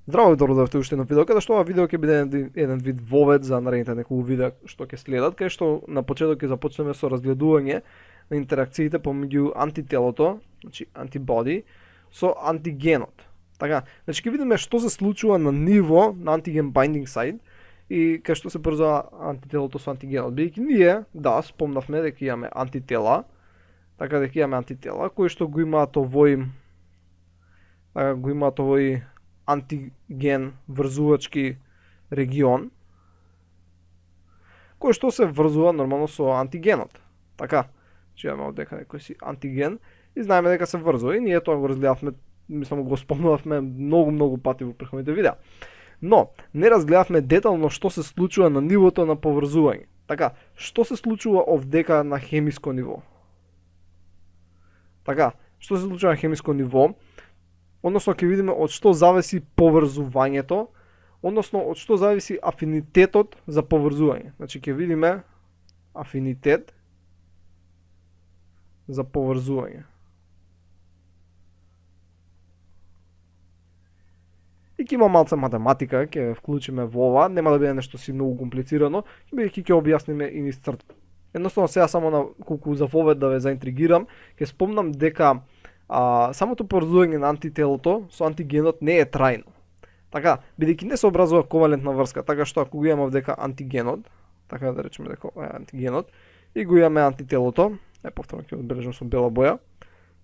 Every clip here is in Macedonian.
Здраво и добро уште едно видео, каде што ова видео ќе биде еден вид вовед за наредните неколку видеа што ќе следат, каде што на почеток ќе започнеме со разгледување на интеракциите помеѓу антителото, значи антибоди, со антигенот. Така, значи ќе видиме што се случува на ниво на антиген binding site и кај што се поврзува антителото со антигенот. Бидејќи ние, да, спомнавме дека имаме антитела, така дека имаме антитела кои што го имаат овој антиген врзувачки регион, кој што се врзува нормално со антигенот. Така, че имаме одека некој си антиген и знаеме дека се врзува и ние тоа го разгледавме, мислам го спомнувавме многу пати во претходните видеа. Но не разгледавме детално што се случува на нивото на поврзување. Така, што се случува овдека на хемиско ниво? Така, што се случува на хемиско ниво? Односно ќе видиме од што зависи поврзувањето, односно од што зависи афинитетот за поврзување. Значи ќе видиме афинитет за поврзување. И ќе има малце математика, ќе вклучиме во ова, нема да биде нешто си многу комплицирано, бидејќи ќе објасниме и низ црт. Едноставно сега само на колку за вовед да ве заинтригирам, ќе спомнам дека самото поврзување на антителото со антигенот не е трајно. Така, бидејќи не се образува ковалентна врска, така што ако го имаме овдека антигенот, така да речеме дека ова е антигенот, и го имаме антителото, повторно ќе одбележам со бела боја,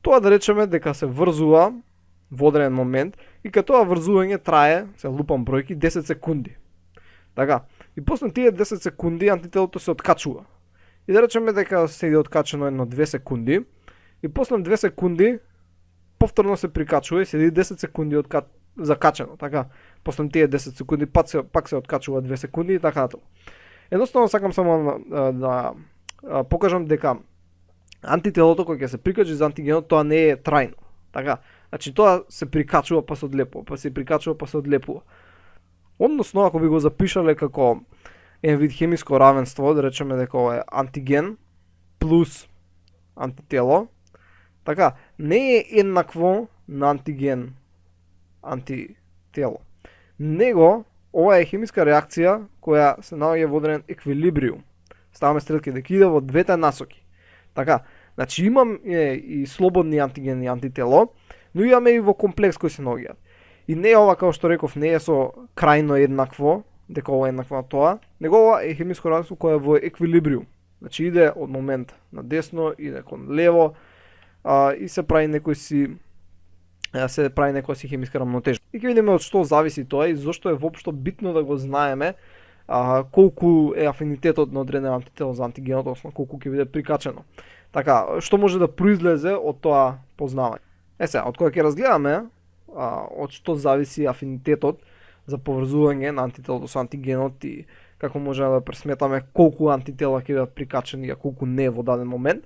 тоа да речеме дека се врзува во одреден момент и кога тоа врзување трае, се лупам бројки, 10 секунди. Така, и после тие 10 секунди антителото се откачува. И да речеме дека седи откачено едно 2 секунди, и после 2 секунди повторно се прикачува и седи 10 секунди закачено, така. После тие 10 секунди пак се откачува 2 секунди и така натаму. Едноставно сакам само да покажам дека антителото кој ќе се прикачи за антигенот, тоа не е трајно. Така, значи тоа се прикачува па се одлепува, па се прикачува па се одлепува. Односно, ако би го запишале како еден вид хемиско равенство, да речеме дека ова е антиген плюс антитело, така, не е еднакво на антиген антитело. Него, ова е хемиска реакција која се наоѓа во одреден еквилибриум. Ставаме стрелки дека иде во двете насоки. Така, значи имам и слободни антиген и антитело, но имаме и во комплекс кој се наоѓаат. И не ова, како што реков, не е со крајно еднакво, дека ова е еднакво на тоа, него ова е хемиско равенство кој е во еквилибриум. Значи иде од момент на десно, иде кон лево, и се прави некој си некоја си хемиска рамнотежа. И ќе видиме од што зависи тоа и зошто е воопшто битно да го знаеме колку е афинитетот на одредено антитело за антигенот, односно колку ќе биде прикачено. Така, што може да произлезе од тоа познавање. Сега, од кога ќе разгледаме од што зависи афинитетот за поврзување на антителото со антигенот и како може да пресметаме колку антитела ќе бидат прикачени а колку не во даден момент.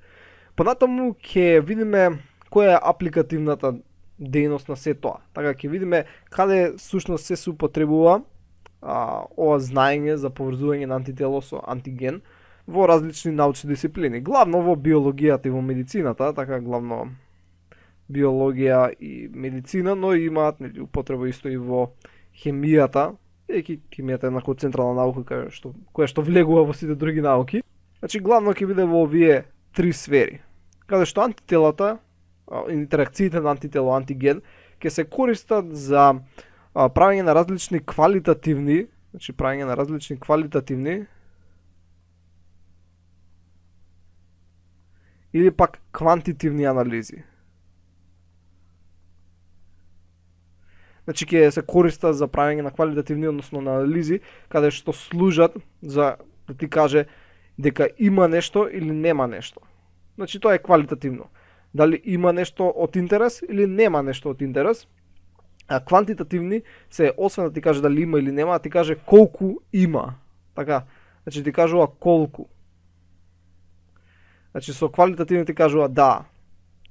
Понатаму ќе видиме која е апликативната дејност на се тоа. Така ќе видиме каде сушност се употребува ова знаење за поврзување на антитело со антиген во различни научни дисциплини. Главно во биологијата и во медицината, така главно биологија и медицина, но имаат употреба исто и во хемијата, хемијата е еднакво централна наука која што влегува во сите други науки. Значи главно ќе биде во овие три сфери, каде што антителата, интеракциите на антитело антиген ќе се користат за правење на различни квалитативни, значи правење на различни квалитативни или пак квантитивни анализи. Значи ќе се користат за правење на квалитативни, односно на анализи, каде што служат за да ти каже дека има нешто или нема нешто. Значи тоа е квалитативно. Дали има нешто од интерес или нема нешто од интерес. А квантитативни се освен да ти каже дали има или нема, да ти каже колку има. Така, значи ти кажува колку. Значи со квалитативни ти кажува да,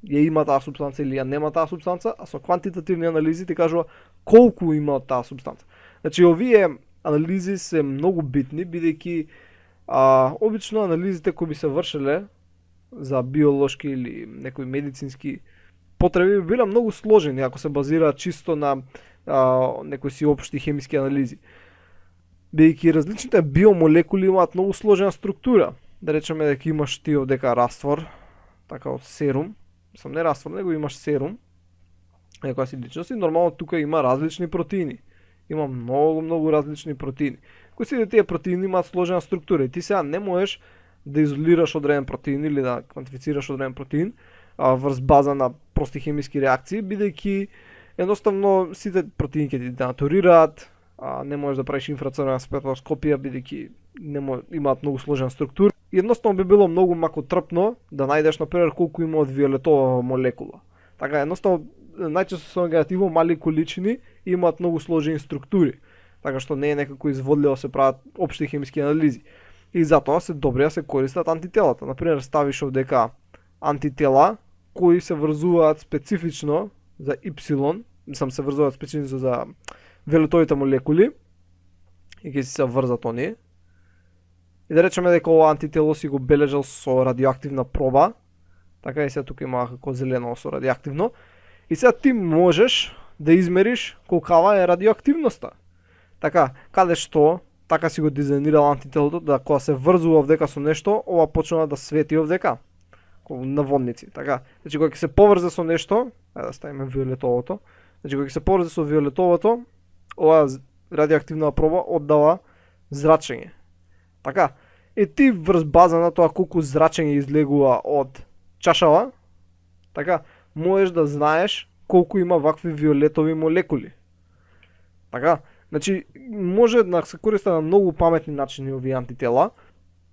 ја има таа супстанца или ја нема таа супстанца, а со квантитативни анализи ти кажува колку има од таа супстанца. Значи овие анализи се многу битни, бидејќи обично анализите кои би се вршеле за биолошки или некои медицински потреби би биле многу сложени ако се базираат чисто на некои си општи хемиски анализи. Бидејќи различните биомолекули имаат многу сложена структура. Да речеме дека имаш ти овдека раствор, така од серум, не раствор, него имаш серум, некоја силичност и нормално тука има различни протеини. Има многу различни протеини. Кои сите тие протеини имаат сложена структура и ти сега не можеш да изолираш одреден протеин или да квантифицираш одреден протеин врз база на прости хемиски реакции, бидејќи едноставно сите протеини ќе ти денатурираат, не можеш да правиш инфрацрвена спектроскопија бидејќи имаат многу сложена структура. И едноставно би било многу макотрпно да најдеш например колку има од виолетова молекула. Така едноставно најчесто се наоѓаат во мали количини и имаат многу сложени структури. Така што не е некако изводливо се прават општи хемиски анализи. И затоа се добри да се користат антителата. Например, ставиш овдека антитела кои се врзуваат специфично за Y, се врзуваат специфично за виолетовите молекули и ќе си се врзат оние. И да речеме дека ова антитело си го бележал со радиоактивна проба, така и сега тука има како зелено со радиоактивно, и сега ти можеш да измериш колкава е радиоактивноста. Така, каде што, така си го дизајнирал антителото, да кога се врзува овдека со нешто, ова почнува да свети овдека, наводници, така. Значи кога ќе се поврзе со нешто, да ставиме виолетовото, значи кога ќе се поврзе со виолетовото, ова радиоактивна проба оддава зрачење. Така, и ти врз база на тоа колку зрачење излегува од чашава, така, можеш да знаеш колку има вакви виолетови молекули. Така, значи, може да се користат на многу паметни начини овие антитела,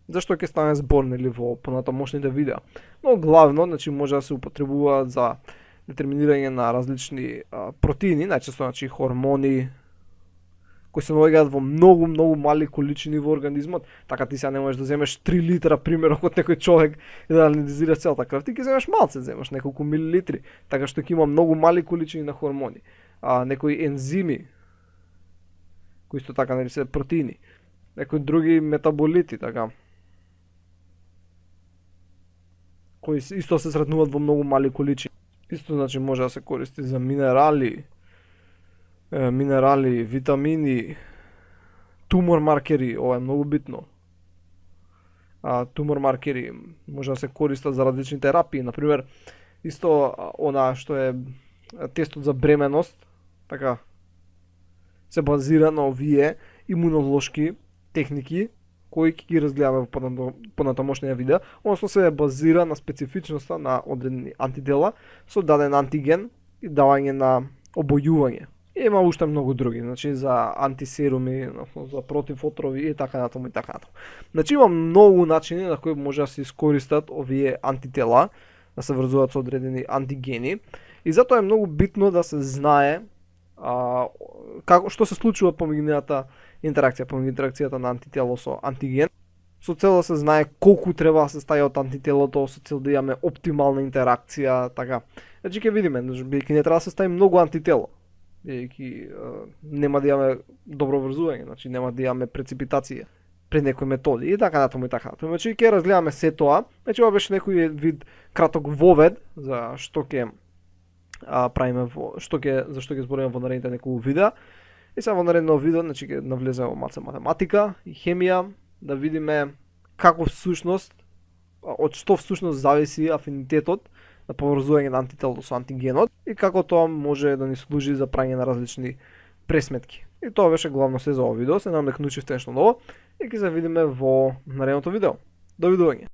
зашто ќе стане збор нели во понатамошните видеа. Но главно, значи, може да се употребуваат за детерминирање на различни протеини, најчесто значи хормони, кои се наоѓаат во многу мали количини во организмот. Така ти сега не можеш да земеш 3 литра примерно од некој човек и да анализираш целата крв, ти ќе земеш малце, земеш неколку милилитри, така што ќе има многу мали количини на хормони, некои ензими, кои исто така нели се протеини, некои други метаболити, така, кои исто се сретнуваат во многу мали количини. Исто значи може да се користи за минерали, витамини, тумор маркери, ова е многу битно. Тумор маркери може да се користат за различни терапии, например, исто она што е тестот за бременост, така, се базира на овие имунолошки техники, кои ќе ги разгледаме во понатамошниот видео, односно се базира на специфичноста на одредени антитела со даден антиген и давање на обојување. И има уште многу други, значи за антисеруми, за противотрови и така натаму и така натаму. Значи има многу начини на кои може да се искористат овие антитела, да се врзуваат со одредени антигени, и затоа е многу битно да се знае што се случува помеѓу интеракцијата на антитело со антиген, со цел да се знае колку треба да се стаја од антителото, со цел да имаме оптимална интеракција, така. Значи ќе видиме, бидејќи не треба да се стави многу антитело, бидејќи нема да имаме добро врзување, значи нема да имаме преципитација пред некои методи и така натаму и така натаму. Значи ќе разгледаме се тоа. Значи ова беше некој вид краток вовед за што ќе правиме за што ќе збориме во наредните неколку видеа. И сега во наредно видео, значи ќе навлеземе во малце математика и хемија, да видиме како всушност, од што всушност зависи афинитетот на поврзување на антителото со антигенот и како тоа може да ни служи за прање на различни пресметки. И тоа беше главно се за овој видео. Се надам дека научивте нешто ново и ќе се видиме во наредното видео. Довидување.